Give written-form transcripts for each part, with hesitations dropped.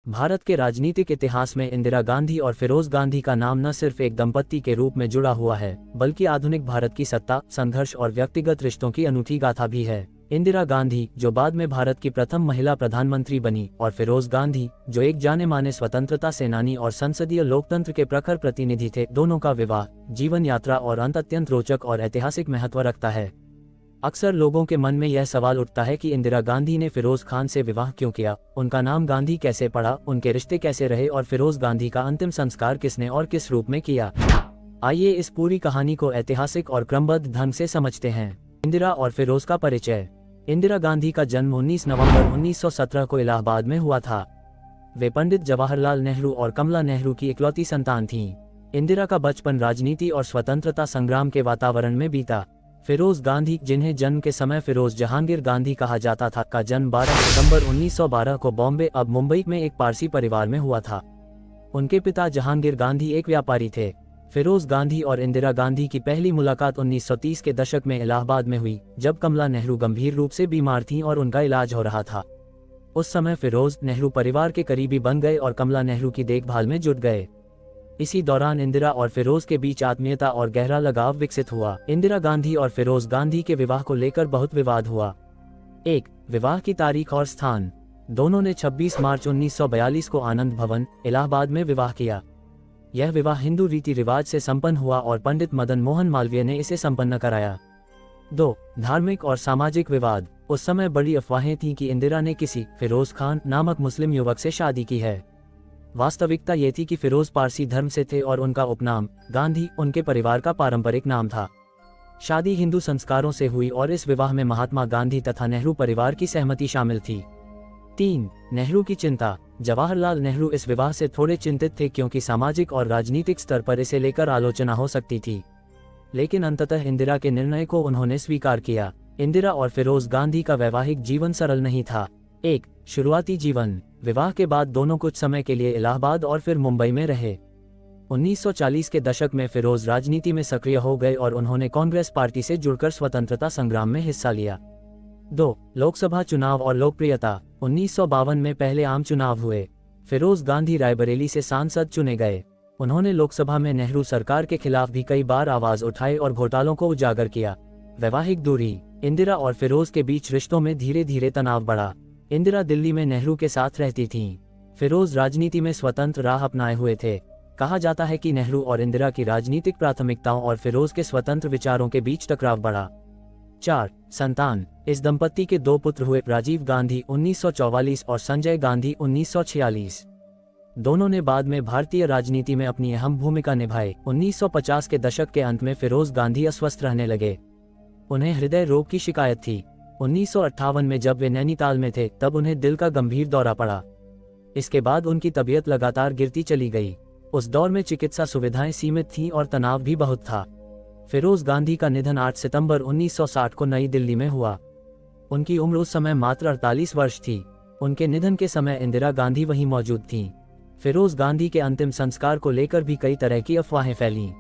भारत के राजनीतिक इतिहास में इंदिरा गांधी और फिरोज गांधी का नाम न सिर्फ एक दंपत्ति के रूप में जुड़ा हुआ है, बल्कि आधुनिक भारत की सत्ता, संघर्ष और व्यक्तिगत रिश्तों की अनूठी गाथा भी है। इंदिरा गांधी, जो बाद में भारत की प्रथम महिला प्रधानमंत्री बनी, और फिरोज गांधी, जो एक जाने माने स्वतंत्रता सेनानी और संसदीय लोकतंत्र के प्रखर प्रतिनिधि थे, दोनों का विवाह, जीवन यात्रा और अंत अत्यंत रोचक और ऐतिहासिक महत्व रखता है। अक्सर लोगों के मन में यह सवाल उठता है कि इंदिरा गांधी ने फिरोज खान से विवाह क्यों किया, उनका नाम गांधी कैसे पड़ा, उनके रिश्ते कैसे रहे और फिरोज गांधी का अंतिम संस्कार किसने और किस रूप में किया। आइए इस पूरी कहानी को ऐतिहासिक और क्रमबद्ध ढंग से समझते हैं। इंदिरा और फिरोज का परिचय। इंदिरा गांधी का जन्म 19 नवंबर 1917 को इलाहाबाद में हुआ था। वे पंडित जवाहरलाल नेहरू और कमला नेहरू की इकलौती संतान थीं। इंदिरा का बचपन राजनीति और स्वतंत्रता संग्राम के वातावरण में बीता। फिरोज गांधी, जिन्हें जन्म के समय फिरोज जहांगीर गांधी कहा जाता था, का जन्म 12 सितंबर 1912 को बॉम्बे अब मुंबई में एक पारसी परिवार में हुआ था। उनके पिता जहांगीर गांधी एक व्यापारी थे। फिरोज गांधी और इंदिरा गांधी की पहली मुलाकात 1930 के दशक में इलाहाबाद में हुई, जब कमला नेहरू गंभीर रूप से बीमार थीं और उनका इलाज हो रहा था। उस समय फिरोज नेहरू परिवार के करीबी बन गए और कमला नेहरू की देखभाल में जुट गए। इसी दौरान इंदिरा और फिरोज के बीच आत्मीयता और गहरा लगाव विकसित हुआ। इंदिरा गांधी और फिरोज गांधी के विवाह को लेकर बहुत विवाद हुआ। 1. विवाह की तारीख और स्थान। दोनों ने 26 मार्च 1942 को आनंद भवन, इलाहाबाद में विवाह किया। यह विवाह हिंदू रीति रिवाज से संपन्न हुआ और पंडित मदन मोहन मालवीय ने इसे संपन्न कराया। 2. धार्मिक और सामाजिक विवाद। उस समय बड़ी अफवाहें थीं कि इंदिरा ने किसी फिरोज खान नामक मुस्लिम युवक से शादी की है। वास्तविकता ये थी कि फिरोज पारसी धर्म से थे और उनका उपनाम गांधी उनके परिवार का पारंपरिक नाम था। शादी हिंदू संस्कारों से हुई और इस विवाह में महात्मा गांधी तथा नेहरू परिवार की सहमति शामिल थी। 3. नेहरू की चिंता। जवाहरलाल नेहरू इस विवाह से थोड़े चिंतित थे क्योंकि सामाजिक और राजनीतिक स्तर पर इसे लेकर आलोचना हो सकती थी, लेकिन अंततः इंदिरा के निर्णय को उन्होंने स्वीकार किया। इंदिरा और फिरोज गांधी का वैवाहिक जीवन सरल नहीं था। 1. शुरुआती जीवन। विवाह के बाद दोनों कुछ समय के लिए इलाहाबाद और फिर मुंबई में रहे। 1940 के दशक में फिरोज राजनीति में सक्रिय हो गए और उन्होंने कांग्रेस पार्टी से जुड़कर स्वतंत्रता संग्राम में हिस्सा लिया। 2. लोकसभा चुनाव और लोकप्रियता। 1952 में पहले आम चुनाव हुए। फिरोज गांधी रायबरेली से सांसद चुने गए। उन्होंने लोकसभा में नेहरू सरकार के खिलाफ भी कई बार आवाज उठाई और घोटालों को उजागर किया। वैवाहिक दूरी। इंदिरा और फिरोज के बीच रिश्तों में धीरे धीरे तनाव बढ़ा। इंदिरा दिल्ली में नेहरू के साथ रहती थीं। फिरोज राजनीति में स्वतंत्र राह अपनाए हुए थे। कहा जाता है कि नेहरू और इंदिरा की राजनीतिक प्राथमिकताओं और फिरोज के स्वतंत्र विचारों के बीच टकराव बढ़ा। 4. संतान। इस दंपत्ति के 2 पुत्र हुए, राजीव गांधी 1944 और संजय गांधी 1946। दोनों ने बाद में भारतीय राजनीति में अपनी अहम भूमिका निभाई। 1950 के दशक के अंत में फिरोज गांधी अस्वस्थ रहने लगे। उन्हें हृदय रोग की शिकायत थी। 1958 में जब वे नैनीताल में थे, तब उन्हें दिल का गंभीर दौरा पड़ा। इसके बाद उनकी तबीयत लगातार गिरती चली गई। उस दौर में चिकित्सा सुविधाएं सीमित थीं और तनाव भी बहुत था। फिरोज गांधी का निधन 8 सितंबर 1960 को नई दिल्ली में हुआ। उनकी उम्र उस समय मात्र 48 वर्ष थी। उनके निधन के समय इंदिरा गांधी वहीं मौजूद थीं। फिरोज गांधी के अंतिम संस्कार को लेकर भी कई तरह की अफवाहें फैलीं।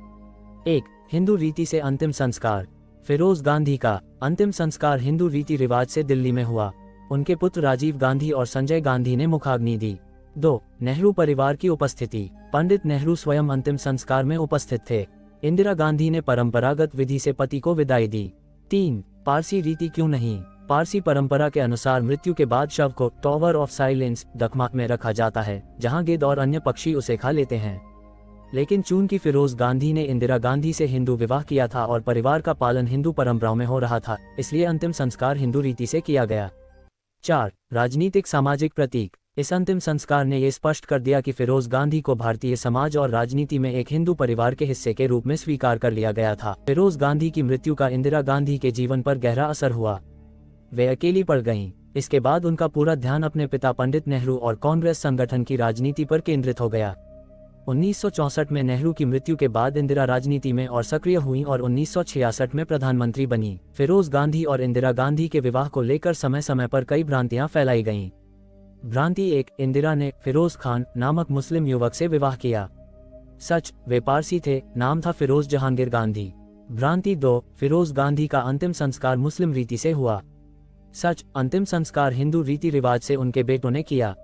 1. हिंदू रीति से अंतिम संस्कार। फिरोज गांधी का अंतिम संस्कार हिंदू रीति रिवाज से दिल्ली में हुआ। उनके पुत्र राजीव गांधी और संजय गांधी ने मुखाग्नि दी। 2. नेहरू परिवार की उपस्थिति। पंडित नेहरू स्वयं अंतिम संस्कार में उपस्थित थे। इंदिरा गांधी ने परंपरागत विधि से पति को विदाई दी। 3. पारसी रीति क्यों नहीं। पारसी परंपरा के अनुसार मृत्यु के बाद शव को टॉवर ऑफ साइलेंस, दखमा में रखा जाता है, जहां गिद्ध और अन्य पक्षी उसे खा लेते हैं। लेकिन चूंकि फिरोज गांधी ने इंदिरा गांधी से हिंदू विवाह किया था और परिवार का पालन हिंदू परंपराओं में हो रहा था, इसलिए अंतिम संस्कार हिंदू रीति से किया गया। 4. राजनीतिक सामाजिक प्रतीक। इस अंतिम संस्कार ने यह स्पष्ट कर दिया कि फिरोज गांधी को भारतीय समाज और राजनीति में एक हिंदू परिवार के हिस्से के रूप में स्वीकार कर लिया गया था। फिरोज गांधी की मृत्यु का इंदिरा गांधी के जीवन पर गहरा असर हुआ। वे अकेली पड़ गईं। इसके बाद उनका पूरा ध्यान अपने पिता पंडित नेहरू और कांग्रेस संगठन की राजनीति पर केंद्रित हो गया। 1964 में नेहरू की मृत्यु के बाद इंदिरा राजनीति में और सक्रिय हुईं और 1966 में प्रधानमंत्री बनी। फिरोज गांधी और इंदिरा गांधी के विवाह को लेकर समय समय पर कई भ्रांतियां फैलाई गईं। भ्रांति 1. इंदिरा ने फिरोज खान नामक मुस्लिम युवक से विवाह किया। सच, वे पारसी थे, नाम था फिरोज जहांगीर गांधी। भ्रांति 2. फिरोज गांधी का अंतिम संस्कार मुस्लिम रीति से हुआ। सच, अंतिम संस्कार हिंदू रीति रिवाज से उनके बेटों ने किया।